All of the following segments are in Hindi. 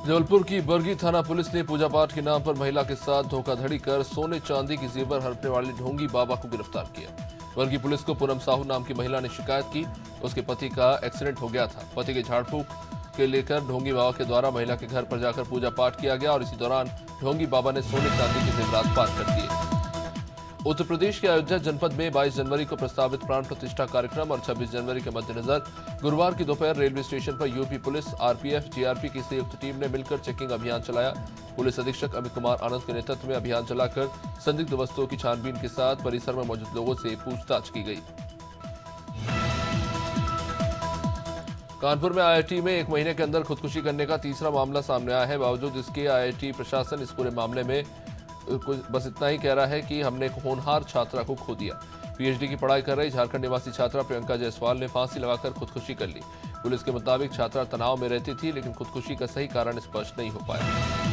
जबलपुर की बरगी थाना पुलिस ने पूजा पाठ के नाम पर महिला के साथ धोखाधड़ी कर सोने चांदी की जेवर हड़पने वाले ढोंगी बाबा को गिरफ्तार किया। बरगी पुलिस को पूनम साहू नाम की महिला ने शिकायत की। उसके पति का एक्सीडेंट हो गया था। पति के झाड़ फूक के लेकर ढोंगी बाबा के द्वारा महिला के घर पर जाकर पूजा पाठ किया गया और इसी दौरान ढोंगी बाबा ने सोने चांदी के जेवरात पार कर दिए। उत्तर प्रदेश के अयोध्या जनपद में 22 जनवरी को प्रस्तावित प्राण प्रतिष्ठा कार्यक्रम और 26 जनवरी के मद्देनजर गुरुवार की दोपहर रेलवे स्टेशन पर यूपी पुलिस, आरपीएफ, जीआरपी की संयुक्त टीम ने मिलकर चेकिंग अभियान चलाया। पुलिस अधीक्षक अमित कुमार आनंद के नेतृत्व में अभियान चलाकर संदिग्ध वस्तुओं की छानबीन के साथ परिसर में मौजूद लोगों से पूछताछ की गई। कानपुर में आईआईटी में 1 महीने के अंदर खुदकुशी करने का तीसरा मामला सामने आया है। बावजूद इसके आईआईटी प्रशासन इस पूरे मामले में बस इतना ही कह रहा है कि हमने एक होनहार छात्रा को खो दिया। पीएचडी की पढ़ाई कर रही झारखंड निवासी छात्रा प्रियंका जायसवाल ने फांसी लगाकर खुदकुशी कर ली। पुलिस के मुताबिक छात्रा तनाव में रहती थी, लेकिन खुदकुशी का सही कारण स्पष्ट नहीं हो पाया।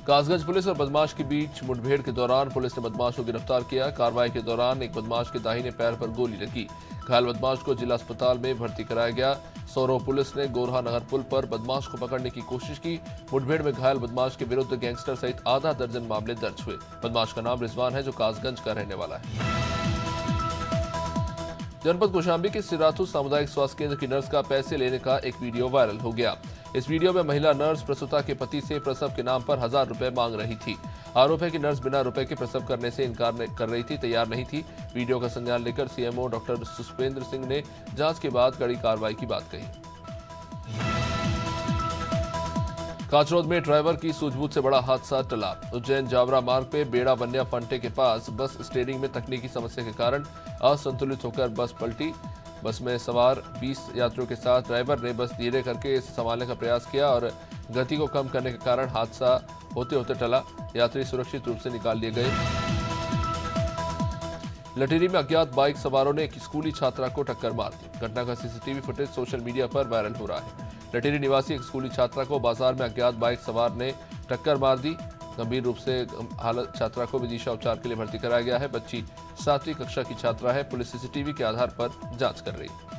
कासगंज पुलिस और बदमाश के बीच मुठभेड़ के दौरान पुलिस ने बदमाश को गिरफ्तार किया। कार्रवाई के दौरान एक बदमाश के दाहिने पैर पर गोली लगी। घायल बदमाश को जिला अस्पताल में भर्ती कराया गया। सौरो पुलिस ने गोरहा नगर पुल पर बदमाश को पकड़ने की कोशिश की। मुठभेड़ में घायल बदमाश के विरुद्ध गैंगस्टर सहित आधा दर्जन मामले दर्ज हुए। बदमाश का नाम रिजवान है, जो कासगंज का रहने वाला है। जनपद कौशाम्बी के सिराथू सामुदायिक स्वास्थ्य केंद्र की नर्स का पैसे लेने का एक वीडियो वायरल हो गया। इस वीडियो में महिला नर्स प्रसूता के पति से प्रसव के नाम पर 1000 रुपए मांग रही थी। आरोप है कि नर्स बिना रुपए के प्रसव करने से इनकार कर रही थी, तैयार नहीं थी। वीडियो का संज्ञान लेकर सीएमओ डॉक्टर सुष्पेंद्र सिंह ने जांच के बाद कड़ी कार्रवाई की बात कही। काचरोद में ड्राइवर की सूझबूझ से बड़ा हादसा टला। उज्जैन जावरा मार्ग पे बेड़ा बनिया फंटे के पास बस स्टीयरिंग में तकनीकी समस्या के कारण असंतुलित होकर बस पलटी। बस में सवार 20 यात्रियों के साथ ड्राइवर ने बस धीरे करके इसे संभालने का प्रयास किया और गति को कम करने के कारण हादसा होते होते टला। यात्री सुरक्षित रूप से निकाल लिए गए। लटेरी में अज्ञात बाइक सवारों ने एक स्कूली छात्रा को टक्कर मार दी। घटना का सीसीटीवी फुटेज सोशल मीडिया पर वायरल हो रहा है। लटेरी निवासी एक स्कूली छात्रा को बाजार में अज्ञात बाइक सवार ने टक्कर मार दी। गंभीर रूप से हालत छात्रा को विदिशा उपचार के लिए भर्ती कराया गया है। बच्ची 7वीं कक्षा की छात्रा है। पुलिस सीसीटीवी के आधार पर जांच कर रही है।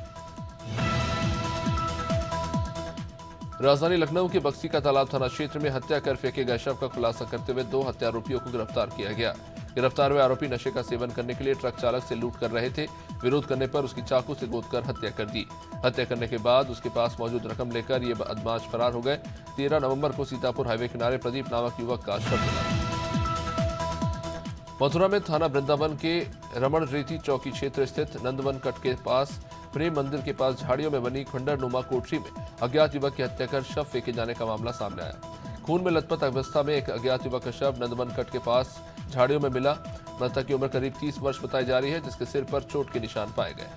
राजधानी लखनऊ के बक्सी का तालाब थाना क्षेत्र में हत्या कर फेंके गए शव का खुलासा करते हुए 2 हत्यारोपियों को गिरफ्तार किया गया। गिरफ्तार हुए आरोपी नशे का सेवन करने के लिए ट्रक चालक से लूट कर रहे थे। विरोध करने पर उसकी चाकू से गोदकर हत्या कर दी। हत्या करने के बाद उसके पास मौजूद रकम लेकर ये बदमाश फरार हो गए। 13 नवंबर को सीतापुर हाईवे किनारे प्रदीप नामक युवक का शव मिला। मथुरा में थाना वृंदावन के रमण रेती चौकी क्षेत्र स्थित नंदवन कट के पास प्रेम मंदिर के पास झाड़ियों में बनी खंडरनुमा कोठरी में अज्ञात युवक की हत्या कर शव फेंके जाने का मामला सामने आया। खून में लथपथ अवस्था में एक अज्ञात युवक का शव नंदवन कट के पास झाड़ियों में मिला। मृतक की उम्र करीब 30 वर्ष बताई जा रही है, जिसके सिर पर चोट के निशान पाए गए।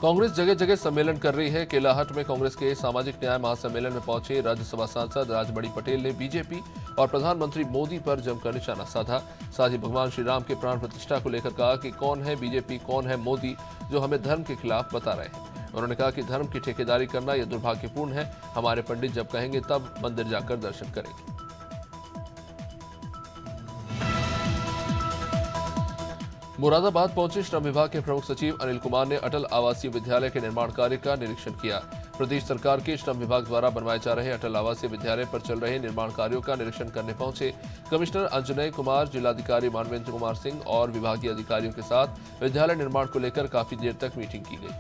कांग्रेस जगह जगह सम्मेलन कर रही है। केलाहट में कांग्रेस के सामाजिक न्याय महासम्मेलन में पहुंचे राज्यसभा सांसद राजबड़ी पटेल ने बीजेपी और प्रधानमंत्री मोदी पर जमकर निशाना साधा। साथ ही भगवान श्री राम के प्राण प्रतिष्ठा को लेकर कहा कि कौन है बीजेपी, कौन है मोदी जो हमें धर्म के खिलाफ बता रहे हैं। उन्होंने कहा कि धर्म की ठेकेदारी करना यह दुर्भाग्यपूर्ण है। हमारे पंडित जब कहेंगे तब मंदिर जाकर दर्शन करेंगे। मुरादाबाद पहुंचे श्रम विभाग के प्रमुख सचिव अनिल कुमार ने अटल आवासीय विद्यालय के निर्माण कार्य का निरीक्षण किया। प्रदेश सरकार के श्रम विभाग द्वारा बनवाए जा रहे अटल आवासीय विद्यालय पर चल रहे निर्माण कार्यों का निरीक्षण करने पहुंचे कमिश्नर अंजनय कुमार, जिलाधिकारी मानवेंद्र कुमार सिंह और विभागीय अधिकारियों के साथ विद्यालय निर्माण को लेकर काफी देर तक मीटिंग की गई।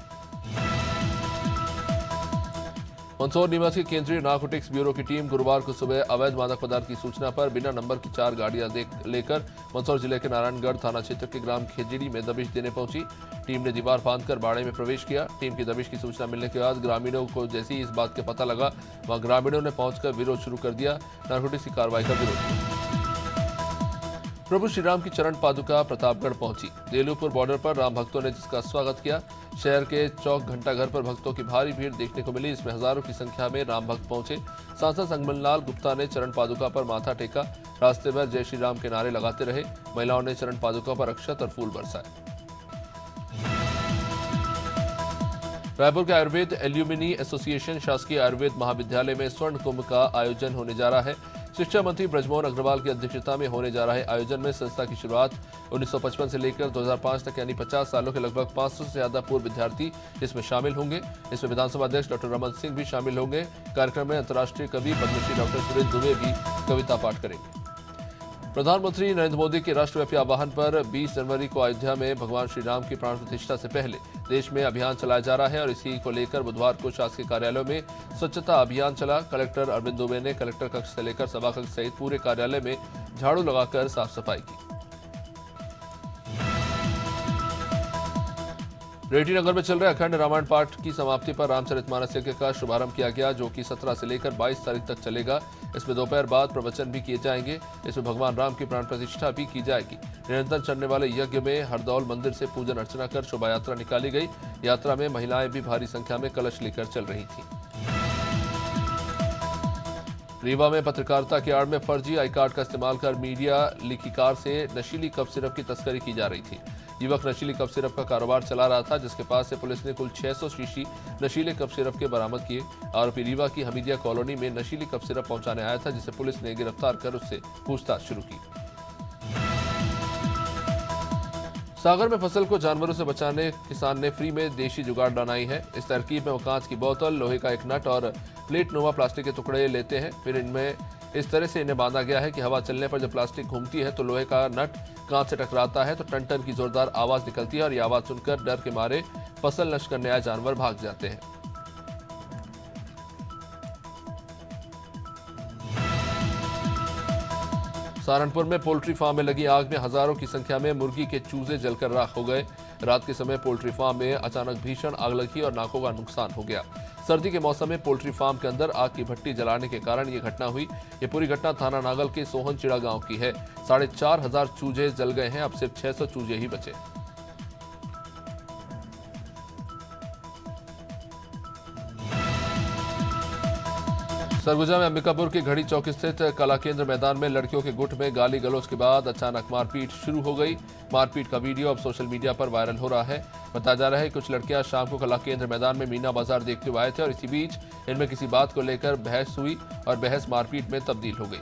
मंदसौर निवासी की केंद्रीय नारकोटिक्स ब्यूरो की टीम गुरुवार को सुबह अवैध मादक पदार्थ की सूचना पर बिना नंबर की 4 गाड़ियां लेकर मंदसौर जिले के नारायणगढ़ थाना क्षेत्र के ग्राम खेजड़ी में दबिश देने पहुंची। टीम ने दीवार फांदकर बाड़े में प्रवेश किया। टीम की दबिश की सूचना मिलने के बाद ग्रामीणों को जैसे ही इस बात का पता लगा, वहां ग्रामीणों ने पहुंचकर विरोध शुरू कर दिया। नारकोटिक्स की कार्रवाई का विरोध किया। प्रभु श्रीराम की चरण पादुका प्रतापगढ़ पहुंची। देलूपुर बॉर्डर पर राम भक्तों ने जिसका स्वागत किया। शहर के चौक घंटा घर पर भक्तों की भारी भीड़ देखने को मिली। इसमें हजारों की संख्या में राम भक्त पहुंचे। सांसद संगमनलाल गुप्ता ने चरण पादुका पर माथा टेका। रास्ते भर जय श्री राम के नारे लगाते रहे। महिलाओं ने चरण पादुका पर अक्षत और फूल बरसाए। रायपुर के आयुर्वेद एल्यूमिनी एसोसिएशन शासकीय आयुर्वेद महाविद्यालय में स्वर्ण कुंभ का आयोजन होने जा रहा है। शिक्षा मंत्री ब्रजमोहन अग्रवाल की अध्यक्षता में होने जा रहे आयोजन में संस्था की शुरुआत 1955 से लेकर 2005 तक यानी 50 सालों के लगभग 500 से ज्यादा पूर्व विद्यार्थी इसमें शामिल होंगे। इसमें विधानसभा अध्यक्ष डॉक्टर रमन सिंह भी शामिल होंगे। कार्यक्रम में अंतर्राष्ट्रीय कवि पद्मश्री डॉक्टर सुरेश दुबे भी कविता पाठ करेंगे। प्रधानमंत्री नरेंद्र मोदी के राष्ट्रव्यापी आह्वान पर 20 जनवरी को अयोध्या में भगवान श्री राम की प्राण प्रतिष्ठा से पहले देश में अभियान चलाया जा रहा है और इसी को लेकर बुधवार को शासकीय कार्यालयों में स्वच्छता अभियान चला। कलेक्टर अरविंद दुबे ने कलेक्टर कक्ष से लेकर सभा कक्ष सहित पूरे कार्यालय में झाड़ू लगाकर साफ सफाई की। रेड्डी नगर में चल रहे अखंड रामायण पाठ की समाप्ति पर रामचरितमानस यज्ञ का शुभारंभ किया गया, जो कि 17 से लेकर 22 तारीख तक चलेगा। इसमें दोपहर बाद प्रवचन भी किए जाएंगे। इसमें भगवान राम की प्राण प्रतिष्ठा भी की जाएगी। निरंतर चलने वाले यज्ञ में हरदौल मंदिर से पूजन अर्चना कर शोभा यात्रा निकाली गई। यात्रा में महिलाएं भी भारी संख्या में कलश लेकर चल रही थी। रीवा में पत्रकारिता की आड़ में फर्जी आई कार्ड का इस्तेमाल कर मीडिया लिखी कार से नशीली कफ सिरप की तस्करी की जा रही थी। युवक नशीली कफ सिरप का कारोबार चला रहा था, जिसके पास से पुलिस ने कुल 600 शीशी नशीले कफ सिरप के बरामद किए। आरोपी रीवा की हमीदिया कॉलोनी में नशीली कफ सिरप पहुंचाने आया था, जिसे पुलिस ने गिरफ्तार कर उससे पूछताछ शुरू की। सागर में फसल को जानवरों से बचाने किसान ने फ्री में देशी जुगाड़ बनाई है। इस तरकीब में वो कांच की बोतल, लोहे का एक नट और प्लेट नुमा प्लास्टिक के टुकड़े लेते हैं। फिर इनमें इस तरह से इन्हें बांधा गया है कि हवा चलने पर जब प्लास्टिक घूमती है तो लोहे का नट कांच से टकराता है तो टन टन की जोरदार आवाज निकलती है और ये आवाज सुनकर डर के मारे फसल नष्ट करने आए जानवर भाग जाते हैं। सहारनपुर में पोल्ट्री फार्म में लगी आग में हजारों की संख्या में मुर्गी के चूजे जलकर राख हो गए। रात के समय पोल्ट्री फार्म में अचानक भीषण आग लगी और लाखों का नुकसान हो गया। सर्दी के मौसम में पोल्ट्री फार्म के अंदर आग की भट्टी जलाने के कारण ये घटना हुई। ये पूरी घटना थाना नागल के सोहनचिड़ा गांव की है। 4,500 चूजे जल गए हैं। अब सिर्फ 600 चूजे ही बचे। सरगुजा में अंबिकापुर के घड़ी चौक स्थित कला केंद्र मैदान में लड़कियों के गुट में गाली गलौज के बाद अचानक मारपीट शुरू हो गई। मारपीट का वीडियो अब सोशल मीडिया पर वायरल हो रहा है। बताया जा रहा है कि कुछ लड़कियां शाम को कला केंद्र मैदान में मीना बाजार देखते हुए आए थे और इसी बीच इनमें किसी बात को लेकर बहस हुई और बहस मारपीट में तब्दील हो गई।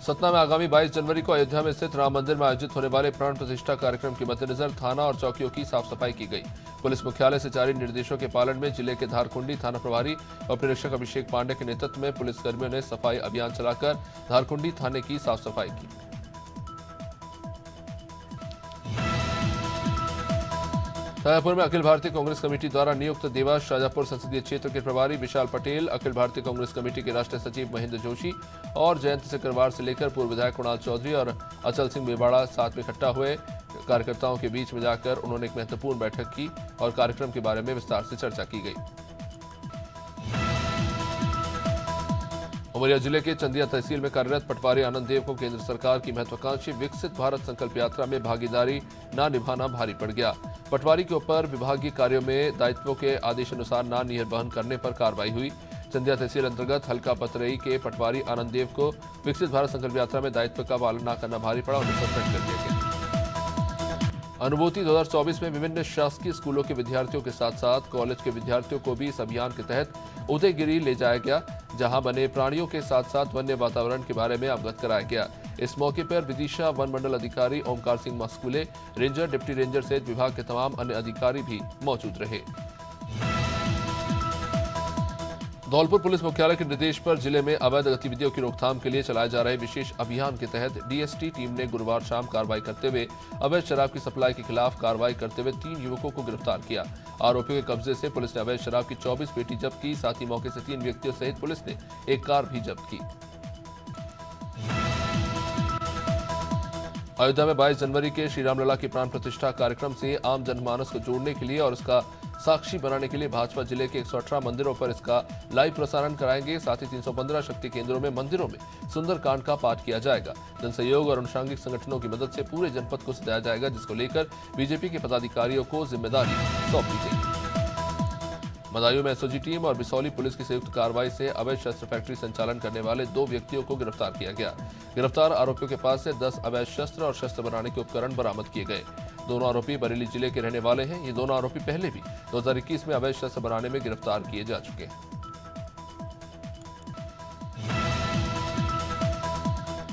सतना में आगामी 22 जनवरी को अयोध्या में स्थित राम मंदिर में आयोजित होने वाले प्राण प्रतिष्ठा कार्यक्रम के मद्देनजर थाना और चौकियों की साफ सफाई की गई। पुलिस मुख्यालय से जारी निर्देशों के पालन में जिले के धारकुंडी थाना प्रभारी और निरीक्षक अभिषेक पांडे के नेतृत्व में पुलिसकर्मियों ने सफाई अभियान चलाकर धारकुंडी थाने की साफ सफाई की। शाजापुर में अखिल भारतीय कांग्रेस कमेटी द्वारा नियुक्त देवास शाजापुर संसदीय क्षेत्र के प्रभारी विशाल पटेल, अखिल भारतीय कांग्रेस कमेटी के राष्ट्रीय सचिव महेंद्र जोशी और जयंत सिकरवार से लेकर पूर्व विधायक कुणाल चौधरी और अचल सिंह बेबाड़ा साथ में इकट्ठा हुए। कार्यकर्ताओं के बीच में जाकर उन्होंने एक महत्वपूर्ण बैठक की और कार्यक्रम के बारे में विस्तार से चर्चा की गई। उमरिया जिले के चंदिया तहसील में कार्यरत पटवारी आनंद देव को केंद्र सरकार की महत्वाकांक्षी विकसित भारत संकल्प यात्रा में भागीदारी न निभाना भारी पड़ गया। पटवारी के ऊपर विभागीय कार्यों में दायित्वों के आदेशानुसार न निर्वहन करने पर कार्रवाई हुई। चंदिया तहसील अंतर्गत हल्का पतरई के पटवारी आनंद देव को विकसित भारत संकल्प यात्रा में दायित्व का पालन न करना भारी पड़ा, उन्हें सस्पेंड कर दिया गया। अनुभूति 2024 में विभिन्न शासकीय स्कूलों के विद्यार्थियों के साथ साथ कॉलेज के विद्यार्थियों को भी इस अभियान के तहत उदयगिरी ले जाया गया, जहां बने प्राणियों के साथ साथ वन्य वातावरण के बारे में अवगत कराया गया। इस मौके पर विदिशा वन मंडल अधिकारी Omkar Singh Maskule, ranger, deputy ranger सहित विभाग के तमाम अन्य अधिकारी भी मौजूद रहे। धौलपुर पुलिस मुख्यालय के निर्देश पर जिले में अवैध गतिविधियों की रोकथाम के लिए चलाए जा रहे विशेष अभियान के तहत डीएसटी टीम ने गुरुवार शाम कार्रवाई करते हुए अवैध शराब की सप्लाई के खिलाफ कार्रवाई करते हुए 3 युवकों को गिरफ्तार किया। आरोपियों के कब्जे से पुलिस ने अवैध शराब की 24 पेटी जब्त की। साथ ही मौके से 3 व्यक्तियों सहित पुलिस ने एक कार भी जब्त की। अयोध्या में 22 जनवरी के श्री रामलला की प्राण प्रतिष्ठा कार्यक्रम से आम जनमानस को जोड़ने के लिए और उसका साक्षी बनाने के लिए भाजपा जिले के 118 मंदिरों पर इसका लाइव प्रसारण कराएंगे। साथ ही 315 शक्ति केंद्रों में मंदिरों में सुंदरकांड का पाठ किया जाएगा। जनसहयोग और अनुषांगिक संगठनों की मदद से पूरे जनपद को सजाया जाएगा, जिसको लेकर बीजेपी के पदाधिकारियों को जिम्मेदारी सौंप दी गई। बदायूं में एसओजी टीम और बिसौली पुलिस की संयुक्त कार्रवाई से अवैध शस्त्र फैक्ट्री संचालन करने वाले 2 व्यक्तियों को गिरफ्तार किया गया। गिरफ्तार आरोपियों के पास से 10 अवैध शस्त्र और शस्त्र बनाने के उपकरण बरामद किए गए। दोनों आरोपी बरेली जिले के रहने वाले हैं। ये दोनों आरोपी पहले भी 2021 में अवैध शस्त्र बनाने में गिरफ्तार किए जा चुके हैं।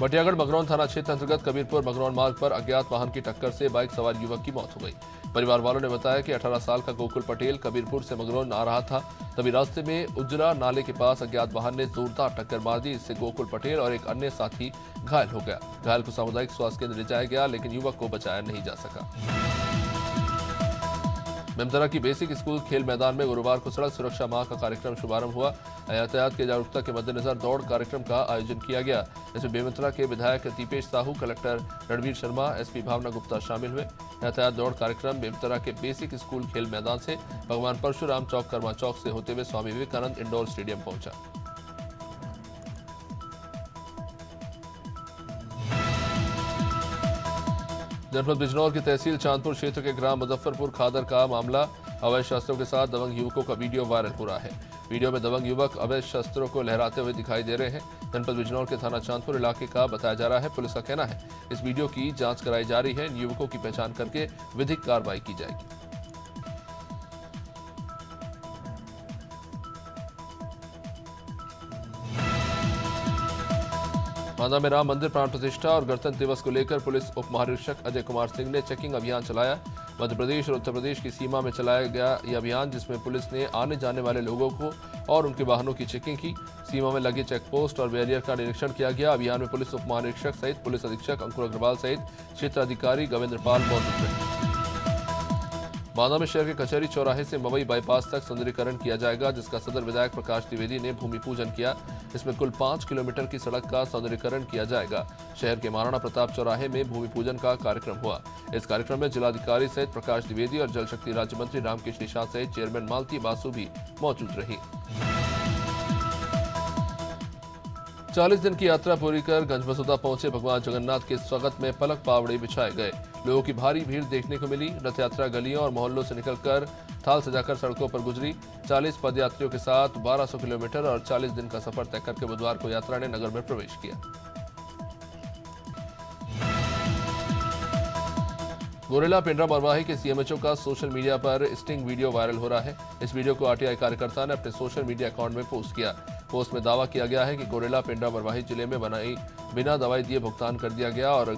मटियागढ़ मगरौन थाना क्षेत्र अंतर्गत कबीरपुर मगरौन मार्ग पर अज्ञात वाहन की टक्कर से बाइक सवार युवक की मौत हो गई। परिवार वालों ने बताया कि 18 साल का गोकुल पटेल कबीरपुर से मगरौन आ रहा था, तभी रास्ते में उजरा नाले के पास अज्ञात वाहन ने जोरदार टक्कर मार दी। इससे गोकुल पटेल और एक अन्य साथी घायल हो गया। घायल को सामुदायिक स्वास्थ्य केंद्र ले जाया गया, लेकिन युवक को बचाया नहीं जा सका। मेमतरा की बेसिक स्कूल खेल मैदान में गुरुवार को सड़क सुरक्षा माह का कार्यक्रम शुभारंभ हुआ। यातायात की जागरूकता के मद्देनजर दौड़ कार्यक्रम का आयोजन किया गया। इसमें मेमतरा के विधायक दीपेश साहू, कलेक्टर रणवीर शर्मा, एसपी भावना गुप्ता शामिल हुए। यातायात दौड़ कार्यक्रम मेमतरा के बेसिक स्कूल खेल मैदान से भगवान परशुराम चौक, कर्मा चौक से होते हुए स्वामी विवेकानंद इंडोर स्टेडियम पहुंचा। जनपद बिजनौर की तहसील चांदपुर क्षेत्र के ग्राम मुजफ्फरपुर खादर का मामला। अवैध शस्त्रों के साथ दबंग युवकों का वीडियो वायरल हो रहा है। वीडियो में दबंग युवक अवैध शस्त्रों को लहराते हुए दिखाई दे रहे हैं। जनपद बिजनौर के थाना चांदपुर इलाके का बताया जा रहा है। पुलिस का कहना है इस वीडियो की जांच कराई जा रही है। इन युवकों की पहचान करके विधिक कार्रवाई की जाएगी। बांदा में राम मंदिर प्राण प्रतिष्ठा और गणतंत्र दिवस को लेकर पुलिस उप महानिरीक्षक अजय कुमार सिंह ने चेकिंग अभियान चलाया। मध्य प्रदेश और उत्तर प्रदेश की सीमा में चलाया गया यह अभियान, जिसमें पुलिस ने आने जाने वाले लोगों को और उनके वाहनों की चेकिंग की। सीमा में लगे चेक पोस्ट और बैरियर का निरीक्षण किया गया। अभियान में पुलिस उप महानिरीक्षक सहित पुलिस अधीक्षक अंकुर अग्रवाल सहित क्षेत्र अधिकारी गोविंद्र पाल मौजूद रहे। बांदा में शहर के कचहरी चौराहे से मवई बाईपास तक सौंदर्यीकरण किया जाएगा, जिसका सदर विधायक प्रकाश द्विवेदी ने भूमि पूजन किया। इसमें कुल 5 किलोमीटर की सड़क का सौंदर्यीकरण किया जाएगा। शहर के महाराणा प्रताप चौराहे में भूमि पूजन का कार्यक्रम हुआ। इस कार्यक्रम में जिलाधिकारी सहित प्रकाश द्विवेदी और जल शक्ति राज्य मंत्री रामकृष्ण निषाद सहित चेयरमैन मालती बासु भी मौजूद रही। 40 दिन की यात्रा पूरी कर गंजबसुदा पहुंचे भगवान जगन्नाथ के स्वागत में पलक पावड़े बिछाए गए। लोगों की भारी भीड़ देखने को मिली। रथ यात्रा गलियों और मोहल्लों से निकलकर थाल सजाकर सड़कों पर गुजरी। 40 पदयात्रियों के साथ 1200 किलोमीटर और 40 दिन का सफर तय करके बुधवार को यात्रा ने नगर में प्रवेश किया। गोरेला पेंड्रा मरवाही के सीएमएचओ का सोशल मीडिया पर स्टिंग वीडियो वायरल हो रहा है। इस वीडियो को आरटीआई कार्यकर्ता ने अपने सोशल मीडिया अकाउंट में पोस्ट किया। पोस्ट में दावा किया गया है कि गोरेला पेंड्रा मरवाही जिले में बनाई बिना दवाई दिए भुगतान कर दिया गया और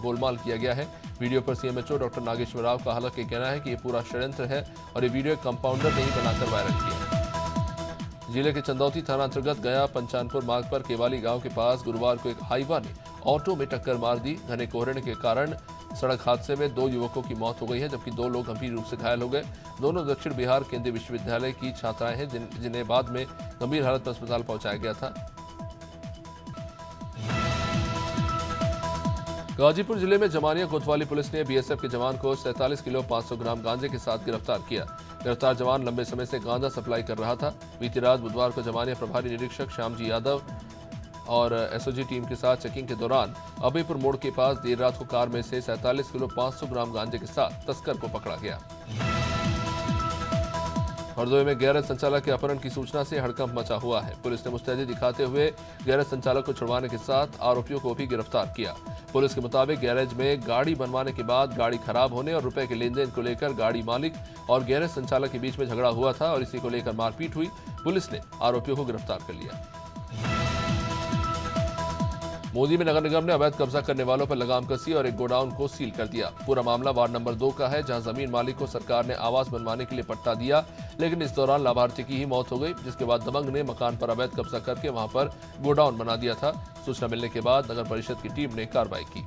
गोलमाल किया गया है। वीडियो पर सीएमएचओ डॉक्टर नागेश्वर राव का हालांकि कहना है कि ये पूरा षड्यंत्र है और ये वीडियो कंपाउंडर ने ही बनाकर वायरल किया। जिले के चंदौती थाना अंतर्गत गया पंचानपुर मार्ग पर केवाली गांव के पास गुरुवार को एक हाईवा ने ऑटो में टक्कर मार दी। घने कोहरे के कारण सड़क हादसे में 2 युवकों की मौत हो गई है, जबकि 2 लोग गंभीर रूप से घायल हो गए। दोनों दक्षिण बिहार केंद्रीय विश्वविद्यालय की छात्राएं हैं, जिन्हें बाद में गंभीर हालत में अस्पताल पहुंचाया गया था। गाजीपुर जिले में जमानिया कोतवाली पुलिस ने बीएसएफ के जवान को 47 किलो 500 ग्राम गांजे के साथ गिरफ्तार किया। गिरफ्तार जवान लंबे समय से गांजा सप्लाई कर रहा था। बीती रात बुधवार को जमानिया प्रभारी निरीक्षक श्यामजी यादव और एसओजी टीम के साथ चेकिंग के दौरान अभयपुर मोड़ के पास देर रात को कार में से 47 किलो 500 ग्राम गांजे के साथ तस्कर को पकड़ा गया। हरदोई में गैरेज संचालक के अपहरण की सूचना से हड़कंप मचा हुआ है। पुलिस ने मुस्तैदी दिखाते हुए गैरेज संचालक को छुड़वाने के साथ आरोपियों को भी गिरफ्तार किया। पुलिस के मुताबिक गैरेज में गाड़ी बनवाने के बाद गाड़ी खराब होने और रुपए के लेन देन को लेकर गाड़ी मालिक और गैरेज संचालक के बीच में झगड़ा हुआ था और इसी को लेकर मारपीट हुई। पुलिस ने आरोपियों को गिरफ्तार कर लिया। मोदी में नगर निगम ने अवैध कब्जा करने वालों पर लगाम कसी और एक गोडाउन को सील कर दिया। पूरा मामला वार्ड नंबर 2 का है, जहां जमीन मालिक को सरकार ने आवास बनवाने के लिए पट्टा दिया, लेकिन इस दौरान लाभार्थी की ही मौत हो गई, जिसके बाद दबंग ने मकान पर अवैध कब्जा करके वहां पर गोडाउन बना दिया था। सूचना मिलने के बाद नगर परिषद की टीम ने कार्रवाई की।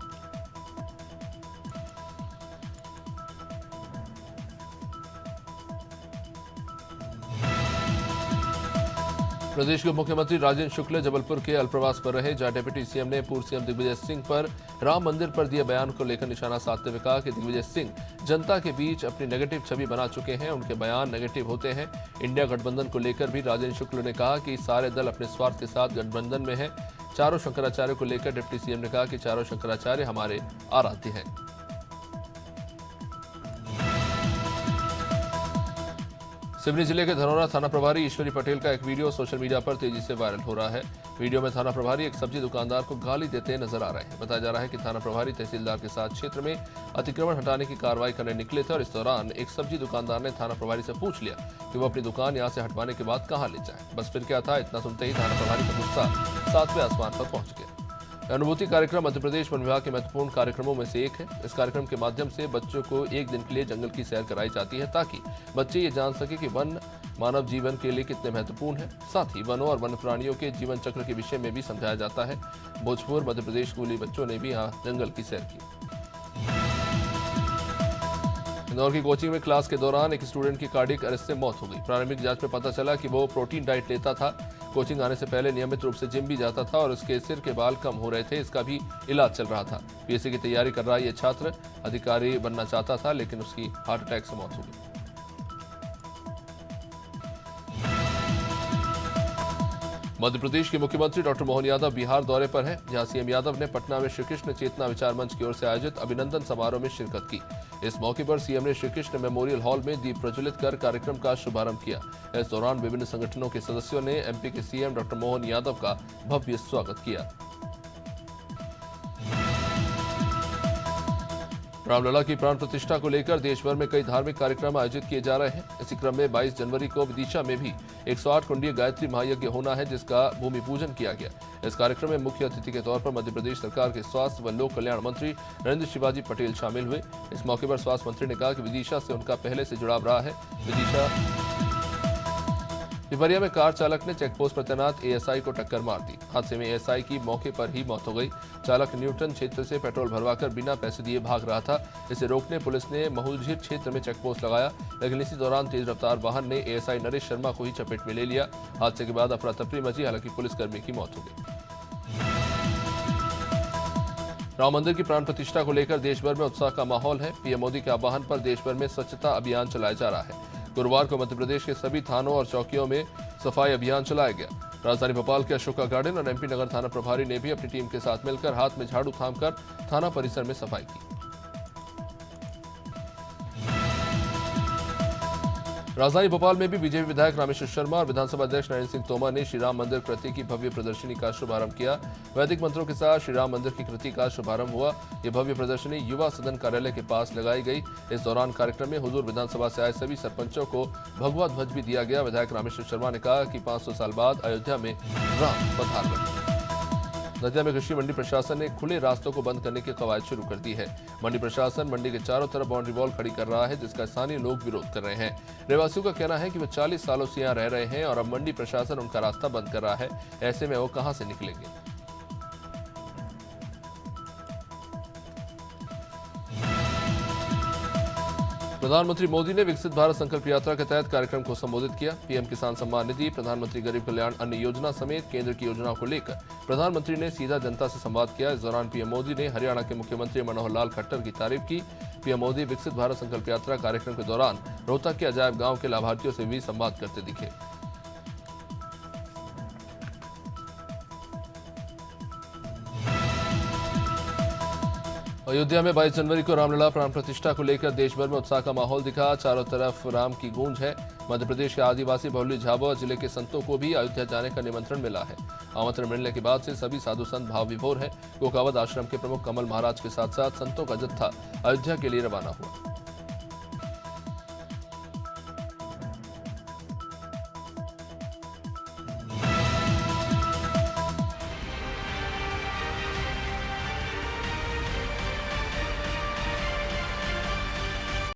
प्रदेश के मुख्यमंत्री राजेंद्र शुक्ल जबलपुर के अल्पप्रवास पर रहे, जहां डिप्टी सीएम ने पूर्व सीएम दिग्विजय सिंह पर राम मंदिर पर दिए बयान को लेकर निशाना साधते हुए कहा कि दिग्विजय सिंह जनता के बीच अपनी नेगेटिव छवि बना चुके हैं, उनके बयान नेगेटिव होते हैं। इंडिया गठबंधन को लेकर भी राजेंद्र शुक्ल ने कहा कि सारे दल अपने स्वार्थ के साथ गठबंधन में हैं। चारों शंकराचार्य को लेकर डिप्टी सीएम ने कहा कि चारों शंकराचार्य हमारे आराध्य हैं। सिवनी जिले के धनौरा थाना प्रभारी ईश्वरी पटेल का एक वीडियो सोशल मीडिया पर तेजी से वायरल हो रहा है। वीडियो में थाना प्रभारी एक सब्जी दुकानदार को गाली देते नजर आ रहे हैं। बताया जा रहा है कि थाना प्रभारी तहसीलदार के साथ क्षेत्र में अतिक्रमण हटाने की कार्रवाई करने निकले थे और इस दौरान एक सब्जी दुकानदार ने थाना प्रभारी से पूछ लिया कि वो अपनी दुकान यहां से हटवाने के बाद कहां ले जाए। बस फिर क्या था, इतना सुनते ही थाना प्रभारी का गुस्सा 7वें आसमान पर पहुंच गया। अनुभूति कार्यक्रम मध्य प्रदेश वन विभाग के महत्वपूर्ण कार्यक्रमों में से एक है। इस कार्यक्रम के माध्यम से बच्चों को एक दिन के लिए जंगल की सैर कराई जाती है ताकि बच्चे ये जान सके कि वन मानव जीवन के लिए कितने महत्वपूर्ण है। साथ ही वनों और वन्य प्राणियों के जीवन चक्र के विषय में भी समझाया जाता है। भोजपुर मध्य प्रदेश स्कूली बच्चों ने भी यहाँ जंगल की सैर की। इंदौर की कोचिंग में क्लास के दौरान एक स्टूडेंट की कार्डियक अरेस्ट से मौत हो गई। प्रारंभिक जांच में पता चला कि वो प्रोटीन डाइट लेता था। कोचिंग आने से पहले नियमित रूप से जिम भी जाता था और उसके सिर के बाल कम हो रहे थे। इसका भी इलाज चल रहा था। पीएससी की तैयारी कर रहा ये छात्र अधिकारी बनना चाहता था, लेकिन उसकी हार्ट अटैक से मौत हो गई। मध्य प्रदेश के मुख्यमंत्री डॉक्टर मोहन यादव बिहार दौरे पर हैं, जहां सीएम यादव ने पटना में श्री कृष्ण चेतना विचार मंच की ओर से आयोजित अभिनंदन समारोह में शिरकत की। इस मौके पर सीएम ने श्री कृष्ण मेमोरियल हॉल में दीप प्रज्वलित कर कार्यक्रम का शुभारंभ किया। इस दौरान विभिन्न संगठनों के सदस्यों ने एमपी के सीएम डॉक्टर मोहन यादव का भव्य स्वागत किया। रामलला की प्राण प्रतिष्ठा को लेकर देश भर में कई धार्मिक कार्यक्रम आयोजित किए जा रहे हैं। इसी क्रम में 22 जनवरी को विदिशा में भी 108 कुंडीय गायत्री महायज्ञ होना है, जिसका भूमि पूजन किया गया। इस कार्यक्रम में मुख्य अतिथि के तौर पर मध्य प्रदेश सरकार के स्वास्थ्य व लोक कल्याण मंत्री नरेंद्र शिवाजी पटेल शामिल हुए। इस मौके पर स्वास्थ्य मंत्री ने कहा कि विदिशा से उनका पहले से जुड़ाव रहा है। विदिशा पिपरिया में कार चालक ने चेकपोस्ट पर तैनात एएसआई को टक्कर मार दी। हादसे में एएसआई की मौके पर ही मौत हो गई। चालक न्यूटन क्षेत्र से पेट्रोल भरवाकर बिना पैसे दिए भाग रहा था। इसे रोकने पुलिस ने महुलझीर क्षेत्र में चेकपोस्ट लगाया, लेकिन इसी दौरान तेज रफ्तार वाहन ने एएसआई नरेश शर्मा को ही चपेट में ले लिया। हादसे के बाद अफरा तफरी मची, हालांकि पुलिसकर्मी की मौत हो गई। राम मंदिर की प्राण प्रतिष्ठा को लेकर देश भर में उत्साह का माहौल है। पीएम मोदी के आह्वान पर देश भर में स्वच्छता अभियान चलाया जा रहा है। गुरुवार को मध्य प्रदेश के सभी थानों और चौकियों में सफाई अभियान चलाया गया। राजधानी भोपाल के अशोका गार्डन और एमपी नगर थाना प्रभारी ने भी अपनी टीम के साथ मिलकर हाथ में झाड़ू थामकर थाना परिसर में सफाई की। राजधानी भोपाल में भी बीजेपी विधायक रामेश्वर शर्मा और विधानसभा अध्यक्ष नरेंद्र सिंह तोमर ने श्री राम मंदिर कृति की भव्य प्रदर्शनी का शुभारंभ किया। वैदिक मंत्रों के साथ श्री राम मंदिर की कृति का शुभारंभ हुआ। ये भव्य प्रदर्शनी युवा सदन कार्यालय के पास लगाई गई। इस दौरान कार्यक्रम में हुजूर विधानसभा से आए सभी सरपंचों को भगवा ध्वज भी दिया गया। विधायक रामेश्वर शर्मा ने कहा कि 500 साल बाद अयोध्या में राम पधार बने। नदिया में कृषि मंडी प्रशासन ने खुले रास्तों को बंद करने की कवायद शुरू कर दी है। मंडी प्रशासन मंडी के चारों तरफ बाउंड्री वॉल खड़ी कर रहा है, जिसका स्थानीय लोग विरोध कर रहे हैं। रहवासियों का कहना है कि वे 40 सालों से यहाँ रह रहे हैं और अब मंडी प्रशासन उनका रास्ता बंद कर रहा है। ऐसे में वो कहां से निकलेंगे। प्रधानमंत्री मोदी ने विकसित भारत संकल्प यात्रा के तहत कार्यक्रम को संबोधित किया। पीएम किसान सम्मान निधि, प्रधानमंत्री गरीब कल्याण अन्न योजना समेत केंद्र की योजनाओं को लेकर प्रधानमंत्री ने सीधा जनता से संवाद किया। इस दौरान पीएम मोदी ने हरियाणा के मुख्यमंत्री मनोहर लाल खट्टर की तारीफ की। पीएम मोदी विकसित भारत संकल्प यात्रा कार्यक्रम के दौरान रोहतक के अजायब गांव के लाभार्थियों से भी संवाद करते दिखे। अयोध्या में 22 जनवरी को रामलला प्राण प्रतिष्ठा को लेकर देश भर में उत्साह का माहौल दिखा। चारों तरफ राम की गूंज है। मध्य प्रदेश के आदिवासी बहुल्य झाबुआ जिले के संतों को भी अयोध्या जाने का निमंत्रण मिला है। आमंत्रण मिलने के बाद से सभी साधु संत भाव विभोर है। कोकावत आश्रम के प्रमुख कमल महाराज के साथ साथ संतों का जत्था अयोध्या के लिए रवाना हुआ।